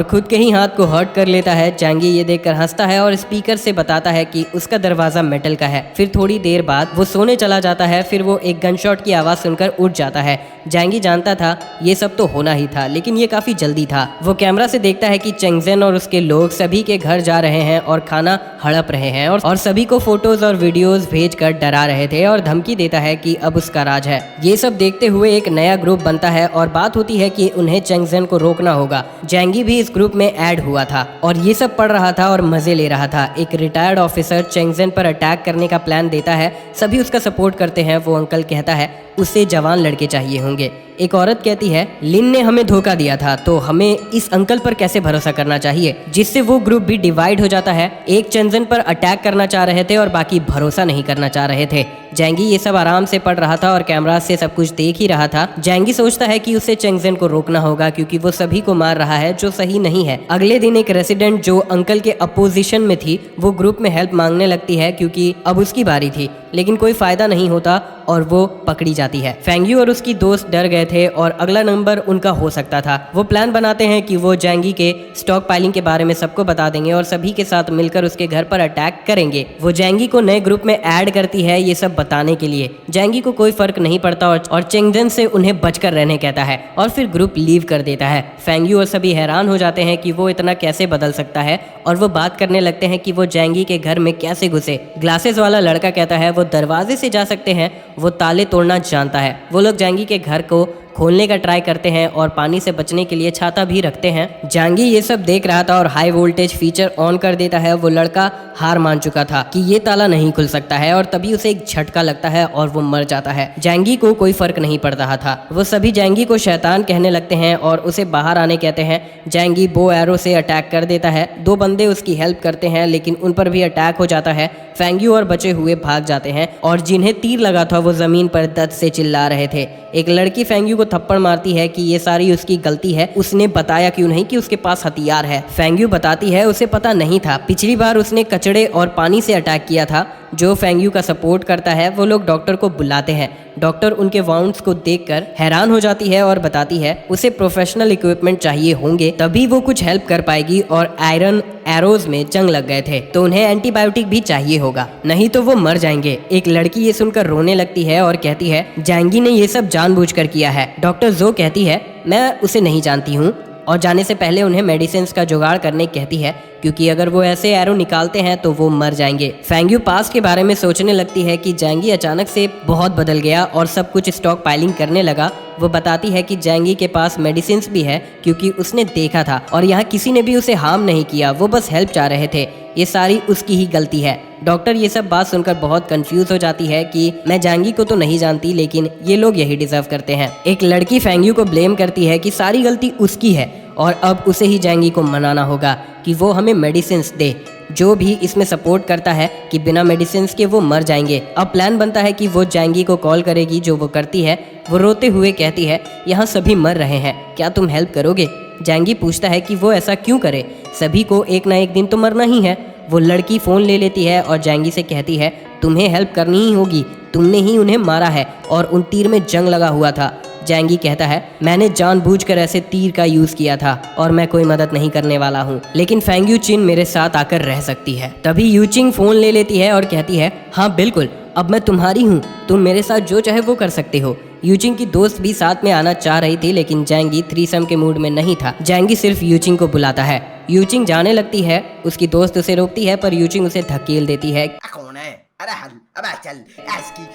खुद के ही हाथ को हर्ट कर लेता है। जैंगी ये देखकर हंसता है और स्पीकर से बताता है कि उसका दरवाजा मेटल का है। फिर थोड़ी देर बाद वो सोने चला जाता है। फिर वो एक गनशॉट की आवाज़ सुनकर उठ जाता है। जैंगी जानता था ये सब तो होना ही था, लेकिन ये काफ़ी जल्दी था। वो कैमरा से देखता है कि चेंगजेन और उसके लोग सभी के घर जा रहे हैं और खाना हड़प रहे हैं और सभी को फोटोज और वीडियोस भेजकर डरा रहे थे और धमकी देता है कि अब उसका राज है। ये सब देखते हुए एक नया ग्रुप बनता है और बात होती है कि उन्हें चेंगजेन को रोकना होगा। जैंगी भी इस ग्रुप में ऐड हुआ था और ये सब पढ़ रहा था और मजे ले रहा था। एक रिटायर्ड ऑफिसर चेंगजेन पर अटैक करने का प्लान देता है। सभी उसका सपोर्ट करते हैं। वो अंकल कहता है उसे जवान लड़के चाहिए होंगे। एक औरत कहती है लिन ने हमें धोखा दिया था, तो हमें इस अंकल पर कैसे भरोसा करना चाहिए, जिससे वो ग्रुप भी डिवाइड हो जाता है। एक चेंगजेन पर अटैक करना चाह रहे थे और बाकी भरोसा नहीं करना चाह रहे थे। जैंगी ये सब आराम से पढ़ रहा था और कैमरा से सब कुछ देख ही रहा था। जैंगी सोचता है कि उसे चेंगजेन को रोकना होगा क्योंकि वो सभी को मार रहा है, जो सही नहीं है। अगले दिन एक रेसिडेंट जो अंकल के अपोजिशन में थी वो ग्रुप में हेल्प मांगने लगती है क्योंकि अब उसकी बारी थी, लेकिन कोई फायदा नहीं होता और वो पकड़ी जाती है। फेंगयू और उसकी दोस्त डर गए थे और अगला नंबर उनका हो सकता था। वो प्लान बनाते हैं कि वो जैंगी के स्टॉक पाइलिंग के बारे में सबको बता देंगे और सभी के साथ मिलकर उसके घर पर अटैक करेंगे। वो जैंगी को नए ग्रुप में ऐड करती है ये सब बताने के लिए। जैंगी को कोई फर्क नहीं पड़ता और चेंगजेन से उन्हें बचकर रहने कहता है और फिर ग्रुप लीव कर देता है। फेंगयू और सभी हैरान हो जाते हैं कि वो इतना कैसे बदल सकता है और वो बात करने लगते हैं कि वो जैंगी के घर में कैसे घुसे। ग्लासेस वाला लड़का कहता है वो दरवाजे से जा सकते हैं, वो ताले तोड़ना जानता है। वो लोग जैंगी के घर को खोलने का ट्राई करते हैं और पानी से बचने के लिए छाता भी रखते हैं। जैंगी ये सब देख रहा था और हाई वोल्टेज फीचर ऑन कर देता है। वो लड़का हार मान चुका था कि ये ताला नहीं खुल सकता है और तभी उसे एक झटका लगता है और वो मर जाता है। जैंगी को कोई फर्क नहीं पड़ रहा था। वो सभी जैंगी को शैतान कहने लगते हैं और उसे बाहर आने कहते हैं। जैंगी बो एरो से अटैक कर देता है। 2 बंदे उसकी हेल्प करते हैं लेकिन उन पर भी अटैक हो जाता है। फेंगयू और बचे हुए भाग जाते हैं और जिन्हें तीर लगा था वो जमीन पर दर्द से चिल्ला रहे थे। एक लड़की फेंगयू को थप्पड़ मारती है कि ये सारी उसकी गलती है, उसने बताया क्यों नहीं कि उसके पास हथियार है। फेंगयू बताती है उसे पता नहीं था, पिछली बार उसने कचड़े और पानी से अटैक किया था। जो फेंगयू का सपोर्ट करता है वो लोग डॉक्टर को बुलाते हैं। डॉक्टर उनके वाउंड्स को देखकर हैरान हो जाती है और बताती है उसे प्रोफेशनल इक्विपमेंट चाहिए होंगे, तभी वो कुछ हेल्प कर पाएगी और आयरन एरोज में जंग लग गए थे तो उन्हें एंटीबायोटिक भी चाहिए होगा, नहीं तो वो मर जाएंगे। एक लड़की ये सुनकर रोने लगती है और कहती है जैंगी ने ये सब जानबूझकर किया है। डॉक्टर जो कहती है मैं उसे नहीं जानती हूँ और जाने से पहले उन्हें मेडिसिन का जुगाड़ करने कहती है क्योंकि अगर वो ऐसे एरो निकालते हैं तो वो मर जाएंगे। फेंगयू पास के बारे में सोचने लगती है कि जैंगी अचानक से बहुत बदल गया और सब कुछ स्टॉक पाइलिंग करने लगा। वो बताती है कि जैंगी के पास मेडिसिन भी है क्योंकि उसने देखा था और यहाँ किसी ने भी उसे हार्म नहीं किया, वो बस हेल्प चाह रहे थे। ये सारी उसकी ही गलती है। डॉक्टर ये सब बात सुनकर बहुत कंफ्यूज हो जाती है कि मैं जैंगी को तो नहीं जानती लेकिन ये लोग यही डिजर्व करते हैं। एक लड़की फेंगयू को ब्लेम करती है कि सारी गलती उसकी है और अब उसे ही जैंगी को मनाना होगा कि वो हमें मेडिसिन दे। जो भी इसमें सपोर्ट करता है कि बिना मेडिसिन के वो मर जाएंगे। अब प्लान बनता है कि वो जैंगी को कॉल करेगी, जो वो करती है। वो रोते हुए कहती है यहाँ सभी मर रहे हैं, क्या तुम हेल्प करोगे? जैंगी पूछता है कि वो ऐसा क्यों करे, सभी को एक ना एक दिन तो मरना ही है। वो लड़की फ़ोन ले लेती है और जैंगी से कहती है तुम्हें हेल्प करनी ही होगी, तुमने ही उन्हें मारा है और उन तीर में जंग लगा हुआ था। जैंगी कहता है मैंने जानबूझकर ऐसे तीर का यूज़ किया था और मैं कोई मदद नहीं करने वाला हूँ, लेकिन फेंगयू चिन मेरे साथ आकर रह सकती है। तभी यूचिंग फ़ोन ले लेती है और कहती है हाँ बिल्कुल, अब मैं तुम्हारी हूँ, तुम मेरे साथ जो चाहे वो कर सकते हो। यूचिंग की दोस्त भी साथ में आना चाह रही थी लेकिन जैंगी थ्रीसम के मूड में नहीं था। जैंगी सिर्फ यूचिंग को बुलाता है। यूचिंग जाने लगती है, उसकी दोस्त उसे रोकती है पर यूचिंग उसे धकेल देती है।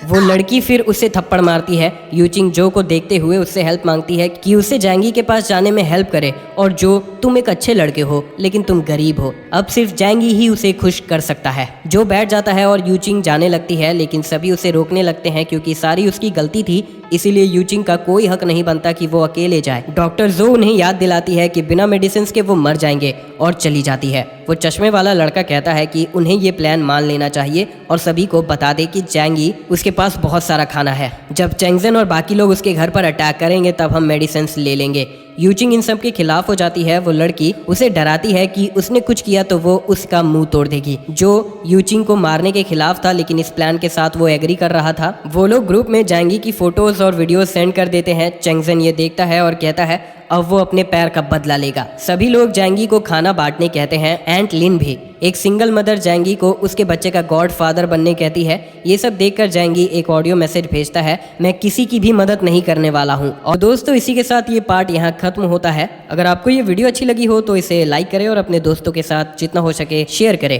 वो लड़की फिर उसे थप्पड़ मारती है। यूचिंग जो को देखते हुए उससे हेल्प मांगती है कि उसे जैंगी के पास जाने में हेल्प करे और जो तुम एक अच्छे लड़के हो लेकिन तुम गरीब हो, अब सिर्फ जैंगी ही उसे खुश कर सकता है। जो बैठ जाता है और यूचिंग जाने लगती है लेकिन सभी उसे रोकने लगते हैं क्योंकि सारी उसकी गलती थी, इसीलिए यूचिंग का कोई हक नहीं बनता कि वो अकेले जाए। डॉक्टर जो उन्हें याद दिलाती है कि बिना मेडिसिन के वो मर जाएंगे और चली जाती है। वो चश्मे वाला लड़का कहता है कि उन्हें ये प्लान मान लेना चाहिए और सभी को बता दे कि जैंगी उसके पास बहुत सारा खाना है। जब चेंगजेन और बाकी लोग उसके घर पर अटैक करेंगे तब हम मेडिसिन ले लेंगे। यूचिंग इन सब के खिलाफ हो जाती है। वो लड़की उसे डराती है कि उसने कुछ किया तो वो उसका मुंह तोड़ देगी। जो यूचिंग को मारने के खिलाफ था लेकिन इस प्लान के साथ वो एग्री कर रहा था। वो लोग ग्रुप में जैंगी की फोटोज और वीडियोस सेंड कर देते हैं। चेंगजेन ये देखता है और कहता है अब वो अपने पैर का बदला लेगा। सभी लोग जैंगी को खाना बांटने कहते हैं, एंट लिन भी। एक सिंगल मदर जैंगी को उसके बच्चे का गॉड फादर बनने कहती है। ये सब देखकर जैंगी एक ऑडियो मैसेज भेजता है, मैं किसी की भी मदद नहीं करने वाला हूँ। और दोस्तों इसी के साथ ये पार्ट यहाँ खत्म होता है। अगर आपको ये वीडियो अच्छी लगी हो तो इसे लाइक करें और अपने दोस्तों के साथ जितना हो सके शेयर करें।